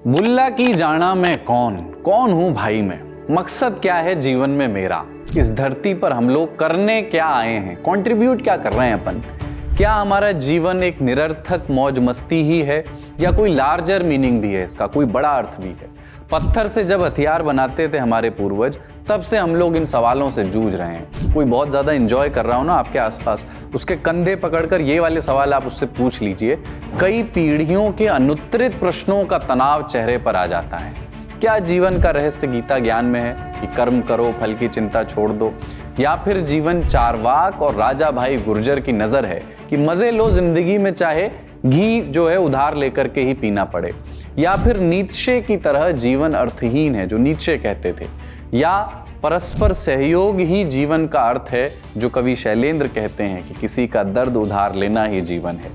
मुल्ला की जाना मैं कौन कौन हूं भाई मैं, मकसद क्या है जीवन में मेरा, इस धरती पर हम लोग करने क्या आए हैं, कंट्रीब्यूट क्या कर रहे हैं अपन। क्या हमारा जीवन एक निरर्थक मौज मस्ती ही है या कोई लार्जर मीनिंग भी है, इसका कोई बड़ा अर्थ भी है। पत्थर से जब हथियार बनाते थे हमारे पूर्वज, तब से हम लोग इन सवालों से जूझ रहे हैं। कोई बहुत ज़्यादा एंजॉय कर रहा हो ना आपके आसपास, उसके कंधे पकड़कर ये वाले सवाल आप उससे पूछ लीजिए। कई पीढ़ियों के अनुत्तरित प्रश्नों का तनाव चेहरे पर आ जाता है। क्या जीवन का रहस्य गीता ज्ञान में है कि कर्म करो फल की चिंता छोड़ दो, या फिर जीवन चारवाक और राजा भाई गुर्जर की नज़र है कि मज़े लो जिंदगी में, चाहे घी जो है उधार लेकर के ही पीना पड़े, या फिर नीत्शे की तरह जीवन अर्थहीन है जो नीत्शे कहते थे, या परस्पर सहयोग ही जीवन का अर्थ है जो कवि शैलेंद्र कहते हैं कि किसी का दर्द उधार लेना ही जीवन है।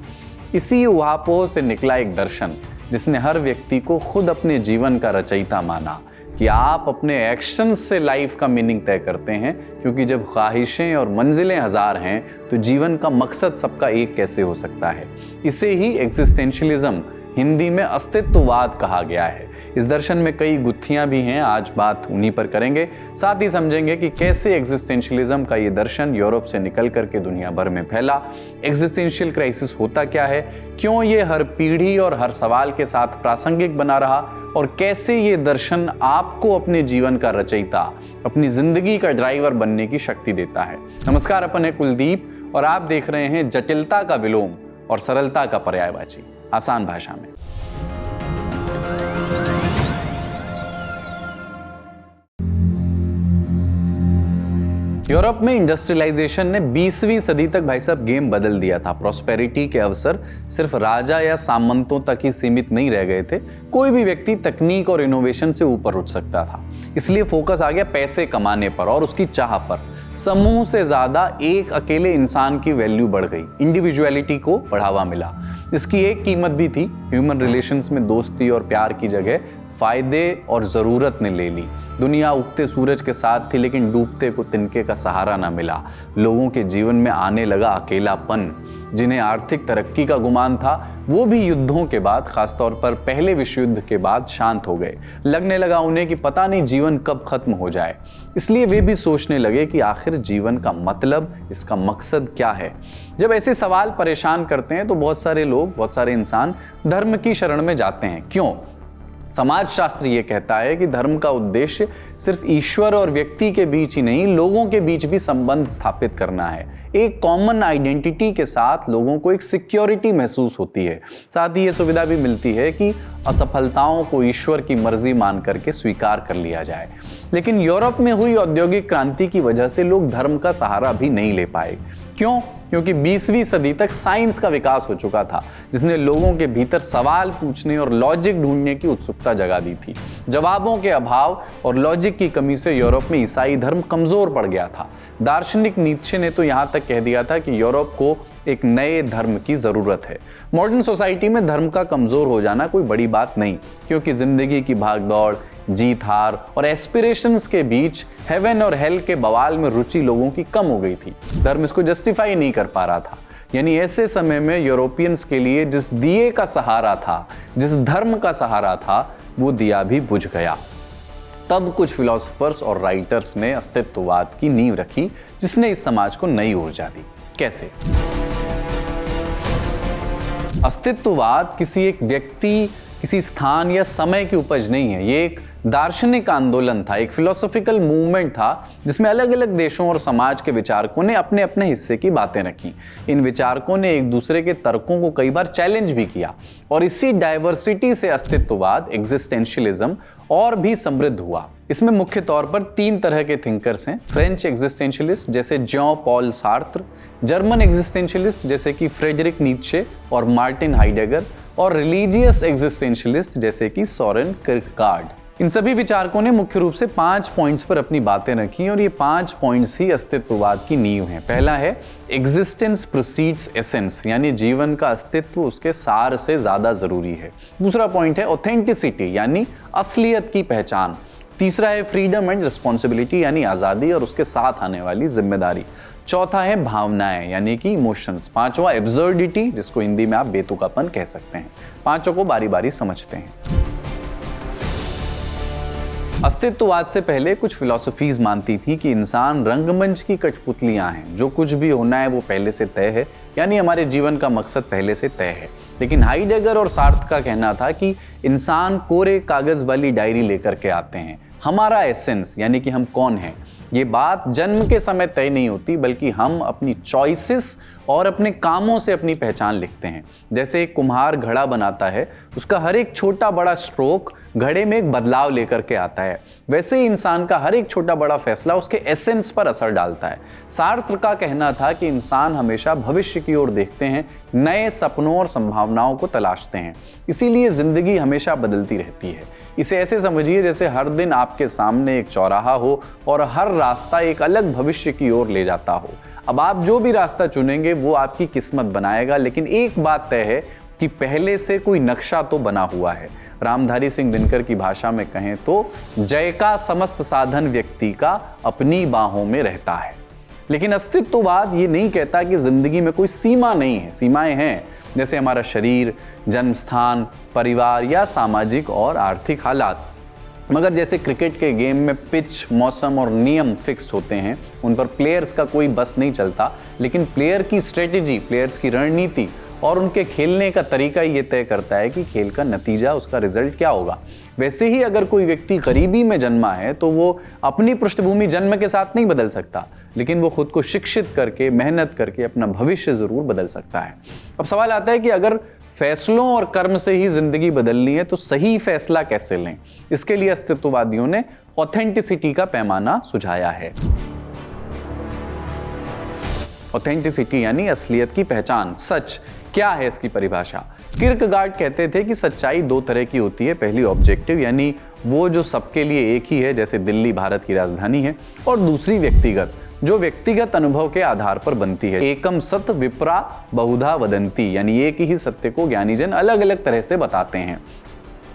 इसी उहापोह से निकला एक दर्शन जिसने हर व्यक्ति को खुद अपने जीवन का रचयिता माना कि आप अपने एक्शंस से लाइफ का मीनिंग तय करते हैं, क्योंकि जब ख्वाहिशें और मंजिलें हजार हैं तो जीवन का मकसद सबका एक कैसे हो सकता है। इसे ही एग्जिस्टेंशियलिज्म, हिंदी में अस्तित्ववाद कहा गया है। इस दर्शन में कई गुत्थियां भी हैं, आज बात उन्हीं पर करेंगे। साथ ही समझेंगे कि कैसे एग्जिस्टेंशियलिज्म का ये दर्शन यूरोप से निकल करके दुनिया भर में फैला, एग्जिस्टेंशियल क्राइसिस होता क्या है, क्यों ये हर पीढ़ी और हर सवाल के साथ प्रासंगिक बना रहा, और कैसे ये दर्शन आपको अपने जीवन का रचयिता, अपनी जिंदगी का ड्राइवर बनने की शक्ति देता है। नमस्कार, अपन है कुलदीप और आप देख रहे हैं जटिलता का विलोम और सरलता का पर्यायवाची, आसान भाषा में। यूरोप में इंडस्ट्रियलाइजेशन ने 20वीं सदी तक भाई साहब गेम बदल दिया था। प्रॉस्पेरिटी के अवसर सिर्फ राजा या सामंतों तक ही सीमित नहीं रह गए थे, कोई भी व्यक्ति तकनीक और इनोवेशन से ऊपर उठ सकता था। इसलिए फोकस आ गया पैसे कमाने पर और उसकी चाह पर। समूह से ज्यादा एक अकेले इंसान की वैल्यू बढ़ गई, इंडिविजुअलिटी को बढ़ावा मिला। इसकी एक कीमत भी थी, ह्यूमन रिलेशंस में दोस्ती और प्यार की जगह फायदे और जरूरत ने ले ली। दुनिया उगते सूरज के साथ थी, लेकिन डूबते को तिनके का सहारा ना मिला। लोगों के जीवन में आने लगा अकेलापन। जिन्हें आर्थिक तरक्की का गुमान था, वो भी युद्धों के बाद, खासतौर पर पहले विश्व युद्ध के बाद शांत हो गए। लगने लगा उन्हें कि पता नहीं जीवन कब खत्म हो जाए। इसलिए वे भी सोचने लगे कि आखिर जीवन का मतलब, इसका मकसद क्या है। जब ऐसे सवाल परेशान करते हैं तो बहुत सारे लोग, बहुत सारे इंसान धर्म की शरण में जाते हैं। क्यों? समाजशास्त्र ये कहता है कि धर्म का उद्देश्य सिर्फ ईश्वर और व्यक्ति के बीच ही नहीं, लोगों के बीच भी संबंध स्थापित करना है। एक कॉमन आइडेंटिटी के साथ लोगों को एक सिक्योरिटी महसूस होती है। साथ ही ये सुविधा भी मिलती है कि असफलताओं को ईश्वर की मर्जी मान करके स्वीकार कर लिया जाए। लेकिन यूरोप में हुई औद्योगिक क्रांति की वजह से लोग धर्म का सहारा भी नहीं ले पाए। क्यों? क्योंकि 20वीं सदी तक साइंस का विकास हो चुका था, जिसने लोगों के भीतर सवाल पूछने और लॉजिक ढूंढने की उत्सुकता जगा दी थी। जवाबों के अभाव और लॉजिक की कमी से यूरोप में ईसाई धर्म कमजोर पड़ गया था। दार्शनिक नीत्शे ने तो यहाँ तक कह दिया था कि यूरोप को एक नए धर्म की जरूरत है। मॉडर्न सोसाइटी में धर्म का कमजोर हो जाना कोई बड़ी बात नहीं, क्योंकि जिंदगी की भागदौड़, जीत हार और एस्पिरेशंस के बीच हेवन और हेल के बवाल में रुचि लोगों की कम हो गई थी। धर्म इसको जस्टिफाई नहीं कर पा रहा था। यानी ऐसे समय में यूरोपियंस के लिए जिस दिए का सहारा था, जिस धर्म का सहारा था, वो दिया भी बुझ गया। तब कुछ फिलोसोफर्स और राइटर्स ने अस्तित्ववाद की नींव रखी, जिसने इस समाज को नई ऊर्जा दी। कैसे? अस्तित्ववाद किसी एक व्यक्ति, किसी स्थान या समय की उपज नहीं है। ये एक दार्शनिक आंदोलन था, एक फिलोसॉफिकल मूवमेंट था, जिसमें अलग अलग देशों और समाज के विचारकों ने अपने अपने हिस्से की बातें रखी। इन विचारकों ने एक दूसरे के तर्कों को कई बार चैलेंज भी किया, और इसी डाइवर्सिटी से अस्तित्ववाद, एग्जिस्टेंशियलिज्म, और भी समृद्ध हुआ। इसमें मुख्य तौर पर 3 तरह के थिंकर्स हैं। फ्रेंच एग्जिस्टेंशियलिस्ट जैसे John Paul Sartre, German existentialist जैसे कि फ्रेडरिक नीत्शे और मार्टिन हाइडेगर, और रिलीजियस एग्जिस्टेंशियलिस्ट जैसे कि सोरेन किर्केगार्ड। इन सभी विचारकों ने मुख्य रूप से 5 पॉइंट्स पर अपनी बातें रखी, और ये 5 पॉइंट्स ही अस्तित्ववाद की नींव हैं। पहला है एग्जिस्टेंस प्रोसीड्स एसेंस, यानी जीवन का अस्तित्व उसके सार से ज्यादा जरूरी है। दूसरा पॉइंट है ऑथेंटिसिटी, यानी असलियत की पहचान। तीसरा है फ्रीडम एंड रिस्पॉन्सिबिलिटी, यानी आजादी और उसके साथ आने वाली जिम्मेदारी। चौथा है भावनाएं, यानी कि इमोशंस। पांचवा एब्सर्डिटी, जिसको हिंदी में आप बेतुकापन कह सकते हैं। पांचों को बारी बारी समझते हैं। अस्तित्ववाद से पहले कुछ फिलॉसफीज मानती थी कि इंसान रंगमंच की कठपुतलियां हैं, जो कुछ भी होना है वो पहले से तय है, यानी हमारे जीवन का मकसद पहले से तय है। लेकिन हाइडेगर और सार्त्र का कहना था कि इंसान कोरे कागज वाली डायरी लेकर के आते हैं। हमारा एसेंस यानी कि हम कौन हैं, ये बात जन्म के समय तय नहीं होती, बल्कि हम अपनी चॉइसेस और अपने कामों से अपनी पहचान लिखते हैं। जैसे एक कुम्हार घड़ा बनाता है, उसका हर एक छोटा बड़ा स्ट्रोक घड़े में एक बदलाव लेकर के आता है, वैसे ही इंसान का हर एक छोटा बड़ा फैसला उसके एसेंस पर असर डालता है। सार्त्र का कहना था कि इंसान हमेशा भविष्य की ओर देखते हैं, नए सपनों और संभावनाओं को तलाशते हैं, इसीलिए जिंदगी हमेशा बदलती रहती है। इसे ऐसे समझिए जैसे हर दिन आपके सामने एक चौराहा हो और हर रास्ता एक अलग भविष्य की ओर ले जाता हो। अब आप जो भी रास्ता चुनेंगे वो आपकी किस्मत बनाएगा, लेकिन एक बात तय है कि पहले से कोई नक्शा तो बना हुआ है। रामधारी सिंह दिनकर की भाषा में कहें तो जय का समस्त साधन व्यक्ति का अपनी बाहों में रहता है। लेकिन अस्तित्ववाद ये नहीं कहता कि जिंदगी में कोई सीमा नहीं है। सीमाएं हैं, जैसे हमारा शरीर, जन्म स्थान, परिवार या सामाजिक और आर्थिक हालात। मगर जैसे क्रिकेट के गेम में पिच, मौसम और नियम फिक्स्ड होते हैं, उन पर प्लेयर्स का कोई बस नहीं चलता, लेकिन प्लेयर की स्ट्रेटेजी, प्लेयर्स की रणनीति और उनके खेलने का तरीका ये तय करता है कि खेल का नतीजा, उसका रिजल्ट क्या होगा। वैसे ही अगर कोई व्यक्ति गरीबी में जन्मा है तो वो अपनी पृष्ठभूमि जन्म के साथ नहीं बदल सकता, लेकिन वो खुद को शिक्षित करके, मेहनत करके अपना भविष्य जरूर बदल सकता है। अब सवाल आता है कि अगर फैसलों और कर्म से ही जिंदगी बदलनी है तो सही फैसला कैसे लें। इसके लिए अस्तित्ववादियों ने ऑथेंटिसिटी का पैमाना सुझाया है। ऑथेंटिसिटी यानी असलियत की पहचान, सच क्या है, इसकी परिभाषा। किर्कगार्ड कहते थे कि सच्चाई दो तरह की होती है। पहली ऑब्जेक्टिव, यानी वो जो सबके लिए एक ही है, जैसे दिल्ली भारत की राजधानी है, और दूसरी व्यक्तिगत, जो व्यक्तिगत अनुभव के आधार पर बनती है। एकम सत्य विप्रा बहुधा वदंती, यानी एक ही सत्य को ज्ञानीजन अलग अलग तरह से बताते हैं।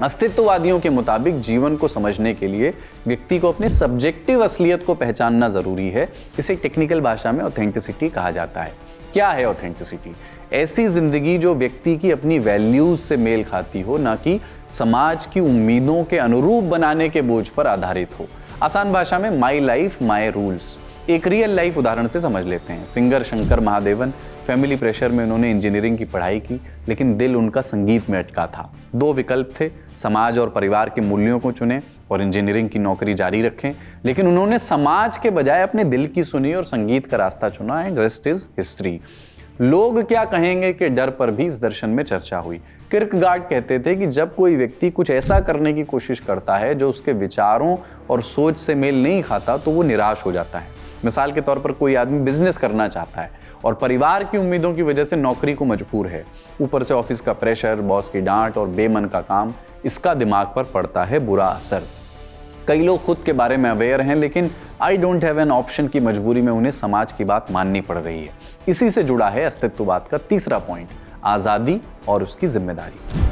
अस्तित्ववादियों के मुताबिक जीवन को समझने के लिए व्यक्ति को अपने सब्जेक्टिव असलियत को पहचानना जरूरी है। इसे टेक्निकल भाषा में ऑथेंटिसिटी कहा जाता है। क्या है ऑथेंटिसिटी? ऐसी जिंदगी जो व्यक्ति की अपनी वैल्यूज से मेल खाती हो, ना कि समाज की उम्मीदों के अनुरूप बनाने के बोझ पर आधारित हो। आसान भाषा में माई लाइफ माई रूल्स। एक रियल लाइफ उदाहरण से समझ लेते हैं। Singer Shankar Mahadevan, family pressure में उन्होंने इंजीनियरिंग की पढ़ाई की, लेकिन दिल उनका संगीत में अटका था। दो विकल्प थे, समाज और परिवार के मूल्यों को चुने और इंजीनियरिंग की नौकरी जारी रखें, लेकिन उन्होंने समाज के बजाय अपने दिल की सुनी और संगीत का रास्ता चुना। And rest is history. लोग क्या कहेंगे के डर पर भी इस दर्शन में चर्चा हुई। किर्कगार्ड कहते थे कि जब कोई व्यक्ति कुछ ऐसा करने की कोशिश करता है जो उसके विचारों और सोच से मेल नहीं खाता, तो वो निराश हो जाता है। मिसाल के तौर पर कोई आदमी बिजनेस करना चाहता है और परिवार की उम्मीदों की वजह से नौकरी को मजबूर है, ऊपर से ऑफिस का प्रेशर, बॉस की डांट और बेमन का काम, इसका दिमाग पर पड़ता है बुरा असर। कई लोग खुद के बारे में अवेयर हैं, लेकिन I don't have an option की मजबूरी में उन्हें समाज की बात माननी पड़ रही है। इसी से जुड़ा है अस्तित्ववाद का तीसरा पॉइंट, आजादी और उसकी जिम्मेदारी।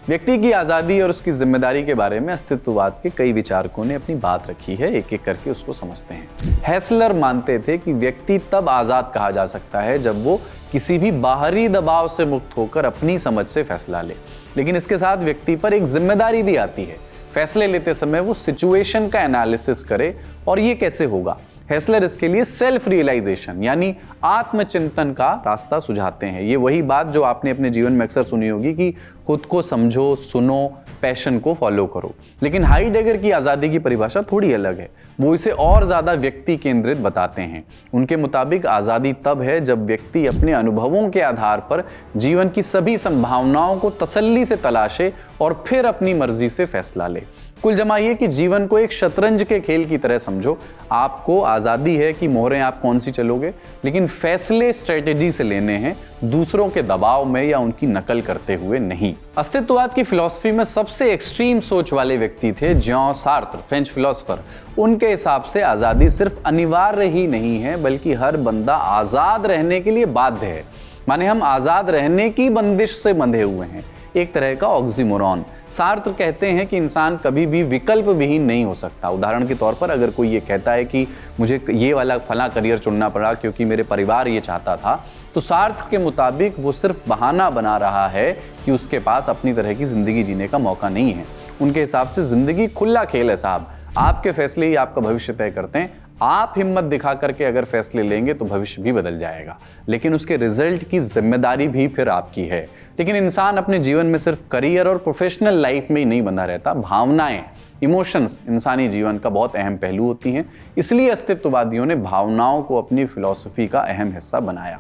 व्यक्ति की आजादी और उसकी जिम्मेदारी के बारे में अस्तित्ववाद के कई विचारकों ने अपनी बात रखी है। एक एक करके उसको समझते हैं। हेस्लर मानते थे कि व्यक्ति तब आजाद कहा जा सकता है जब वो किसी भी बाहरी दबाव से मुक्त होकर अपनी समझ से फैसला ले, लेकिन इसके साथ व्यक्ति पर एक जिम्मेदारी भी आती है। फैसले लेते समय वो सिचुएशन का एनालिसिस करे, और ये कैसे होगा? हेस्लर इसके लिए सेल्फ रियलाइजेशन यानी आत्मचिंतन का रास्ता सुझाते हैं। ये वही बात जो आपने अपने जीवन में अक्सर सुनी होगी कि खुद को समझो, सुनो, पैशन को फॉलो करो। लेकिन हाइडेगर की आजादी की परिभाषा थोड़ी अलग है। वो इसे और ज्यादा व्यक्ति केंद्रित बताते हैं। उनके मुताबिक आजादी तब है जब व्यक्ति अपने अनुभवों के आधार पर जीवन की सभी संभावनाओं को तसल्ली से तलाशे और फिर अपनी मर्जी से फैसला ले। कुल जमाइए कि जीवन को एक शतरंज के खेल की तरह समझो। आपको आजादी है कि मोहरें आप कौन सी चलोगे, लेकिन फैसले स्ट्रेटेजी से लेने हैं, दूसरों के दबाव में या उनकी नकल करते हुए नहीं। अस्तित्ववाद की फिलॉसफी में सबसे एक्सट्रीम सोच वाले व्यक्ति थे जॉन सार्त्र, फ्रेंच फिलोसोफर। उनके हिसाब से आजादी सिर्फ अनिवार्य ही नहीं है, बल्कि हर बंदा आजाद रहने के लिए बाध्य है। माने हम आजाद रहने की बंदिश से बंधे हुए हैं, एक तरह का ऑक्सीमोरॉन। सार्त्र कहते हैं कि इंसान कभी भी विकल्प विहीन नहीं हो सकता। उदाहरण के तौर पर अगर कोई ये कहता है कि मुझे ये वाला फला करियर चुनना पड़ा क्योंकि मेरे परिवार ये चाहता था, तो सार्त्र के मुताबिक वो सिर्फ बहाना बना रहा है कि उसके पास अपनी तरह की जिंदगी जीने का मौका नहीं है। उनके हिसाब से जिंदगी खुला खेल है साहब, आपके फैसले ही आपका भविष्य तय करते हैं। आप हिम्मत दिखा करके अगर फैसले लेंगे तो भविष्य भी बदल जाएगा, लेकिन उसके रिजल्ट की जिम्मेदारी भी फिर आपकी है। लेकिन इंसान अपने जीवन में सिर्फ करियर और प्रोफेशनल लाइफ में ही नहीं बंधा रहता, भावनाएं, इमोशंस इंसानी जीवन का बहुत अहम पहलू होती हैं। इसलिए अस्तित्ववादियों ने भावनाओं को अपनी फिलॉसफी का अहम हिस्सा बनाया।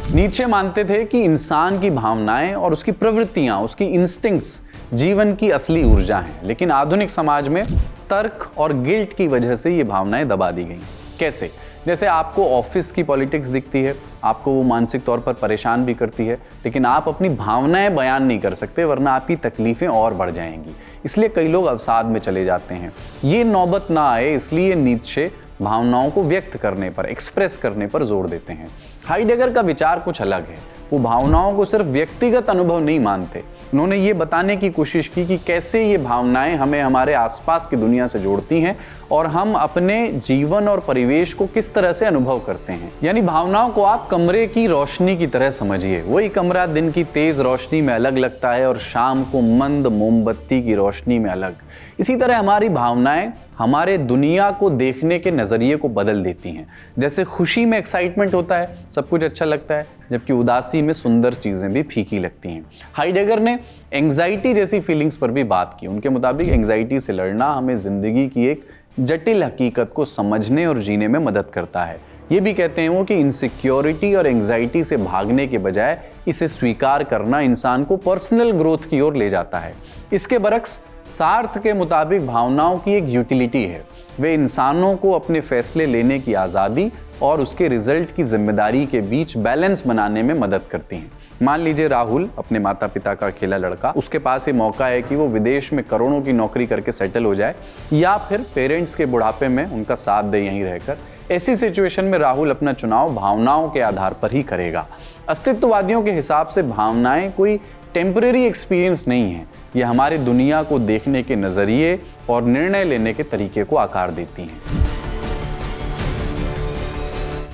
नीचे मानते थे कि इंसान की भावनाएं और उसकी प्रवृत्तियां, उसकी इंस्टिंक्ट्स जीवन की असली ऊर्जा हैं, लेकिन आधुनिक समाज में तर्क और गिल्ट की वजह से ये भावनाएं दबा दी गई। कैसे? जैसे आपको ऑफिस की पॉलिटिक्स दिखती है, आपको वो मानसिक तौर पर परेशान भी करती है, लेकिन आप अपनी भावनाएं बयान नहीं कर सकते, वरना आपकी तकलीफें और बढ़ जाएंगी। इसलिए कई लोग अवसाद में चले जाते हैं। ये नौबत ना आए इसलिए नीत्शे भावनाओं को व्यक्त करने पर, एक्सप्रेस करने पर जोर देते हैं। हाइडेगर का विचार कुछ अलग है। वो भावनाओं को सिर्फ व्यक्तिगत अनुभव नहीं मानते, उन्होंने ये बताने की कोशिश की कि कैसे ये भावनाएं हमें हमारे आसपास की दुनिया से जोड़ती हैं और हम अपने जीवन और परिवेश को किस तरह से अनुभव करते हैं। यानी भावनाओं को आप कमरे की रोशनी की तरह समझिए। वही कमरा दिन की तेज रोशनी में अलग लगता है और शाम को मंद मोमबत्ती की रोशनी में अलग। इसी तरह हमारी भावनाएं हमारे दुनिया को देखने के नज़रिए को बदल देती हैं। जैसे खुशी में एक्साइटमेंट होता है, सब कुछ अच्छा लगता है, जबकि उदासी में सुंदर चीज़ें भी फीकी लगती हैं। हाइडेगर ने एंग्जाइटी जैसी फीलिंग्स पर भी बात की। उनके मुताबिक एंग्जाइटी से लड़ना हमें ज़िंदगी की एक जटिल हकीकत को समझने और जीने में मदद करता है। ये भी कहते हैं वो कि इनसिक्योरिटी और एंग्जाइटी से भागने के बजाय इसे स्वीकार करना इंसान को पर्सनल ग्रोथ की ओर ले जाता है। इसके बरक्स सार्थ के मुताबिक भावनाओं की एक यूटिलिटी है। वे इंसानों को अपने फैसले लेने की आज़ादी और उसके रिजल्ट की जिम्मेदारी के बीच बैलेंस बनाने में मदद करती हैं। मान लीजिए राहुल, अपने माता पिता का अकेला लड़का, उसके पास ये मौका है कि वो विदेश में करोड़ों की नौकरी करके सेटल हो जाए, या फिर पेरेंट्स के बुढ़ापे में उनका साथ दे यहीं रहकर। ऐसी सिचुएशन में राहुल अपना चुनाव भावनाओं के आधार पर ही करेगा। अस्तित्ववादियों के हिसाब से भावनाएं कोई टेम्परेरी एक्सपीरियंस नहीं है, ये हमारे दुनिया को देखने के नज़रिए और निर्णय लेने के तरीके को आकार देती हैं।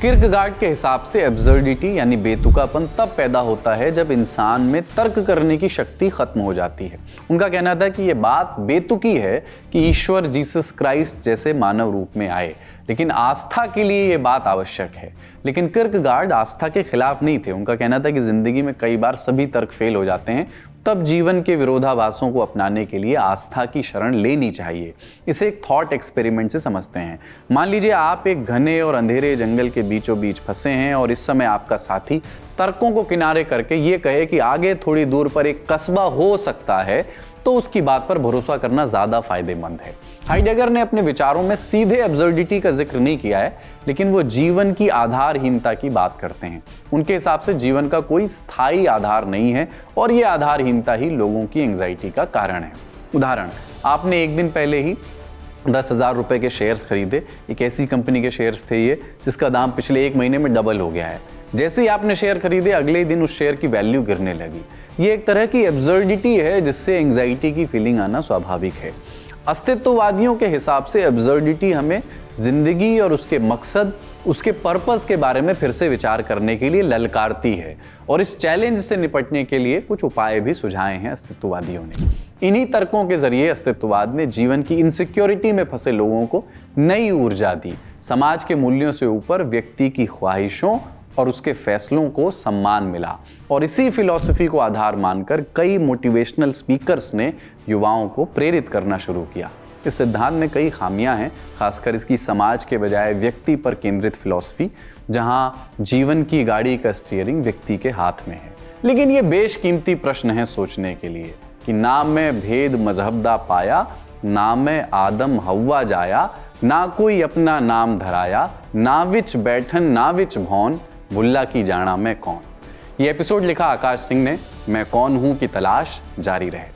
किर्कगार्ड के हिसाब से एब्सर्डिटी यानी बेतुकापन तब पैदा होता है जब इंसान में तर्क करने की शक्ति खत्म हो जाती है। उनका कहना था कि यह बात बेतुकी है कि ईश्वर जीसस क्राइस्ट जैसे मानव रूप में आए, लेकिन आस्था के लिए यह बात आवश्यक है। लेकिन किर्कगार्ड आस्था के खिलाफ नहीं थे। उनका कहना था कि जिंदगी में कई बार सभी तर्क फेल हो जाते हैं, तब जीवन के विरोधाभासों को अपनाने के लिए आस्था की शरण लेनी चाहिए। इसे एक थॉट एक्सपेरिमेंट से समझते हैं। मान लीजिए आप एक घने और अंधेरे जंगल के बीचों बीच फंसे हैं और इस समय आपका साथी तर्कों को किनारे करके ये कहे कि आगे थोड़ी दूर पर एक कस्बा हो सकता है, तो उसकी बात पर भरोसा करना ज्यादा फायदेमंद है। हाइडेगर ने अपने विचारों में सीधे एब्सर्डिटी का जिक्र नहीं किया है, लेकिन वो जीवन की आधारहीनता की बात करते हैं। उनके हिसाब से जीवन का कोई स्थायी आधार नहीं है और ये आधारहीनता ही लोगों की एंग्जाइटी का कारण है। उदाहरण, आपने एक दिन पहले ही 10,000 रुपए के शेयर्स खरीदे। एक ऐसी कंपनी के शेयर्स थे ये जिसका दाम पिछले 1 महीने में डबल हो गया है। जैसे ही आपने शेयर खरीदे, अगले दिन उस शेयर की वैल्यू गिरने लगी। ये एक तरह की एब्सर्डिटी है जिससे एंग्जाइटी की फीलिंग आना स्वाभाविक है। अस्तित्ववादियों के हिसाब से एब्सर्डिटी हमें जिंदगी और उसके मकसद, उसके पर्पस के बारे में फिर से विचार करने के लिए ललकारती है, और इस चैलेंज से निपटने के लिए कुछ उपाय भी सुझाए हैं अस्तित्ववादियों ने। इन्हीं तर्कों के जरिए अस्तित्ववाद ने जीवन की इनसिक्योरिटी में फंसे लोगों को नई ऊर्जा दी। समाज के मूल्यों से ऊपर व्यक्ति की ख्वाहिशों और उसके फैसलों को सम्मान मिला, और इसी फिलॉसफी को आधार मानकर कई मोटिवेशनल स्पीकर्स ने युवाओं को प्रेरित करना शुरू किया। इस सिद्धांत में कई खामियां हैं, खासकर इसकी समाज के बजाय व्यक्ति पर केंद्रित फिलॉसफी, जहां जीवन की गाड़ी का स्टीयरिंग व्यक्ति के हाथ में है। लेकिन ये बेशकीमती प्रश्न है सोचने के लिए कि ना मैं भेद मजहब दा पाया, ना मैं आदम हव्वा जाया, ना कोई अपना नाम धराया, ना विच बैठन ना विच भौन, बुल्ला की जाना मैं कौन। ये एपिसोड लिखा आकाश सिंह ने। मैं कौन हूं की तलाश जारी रहे।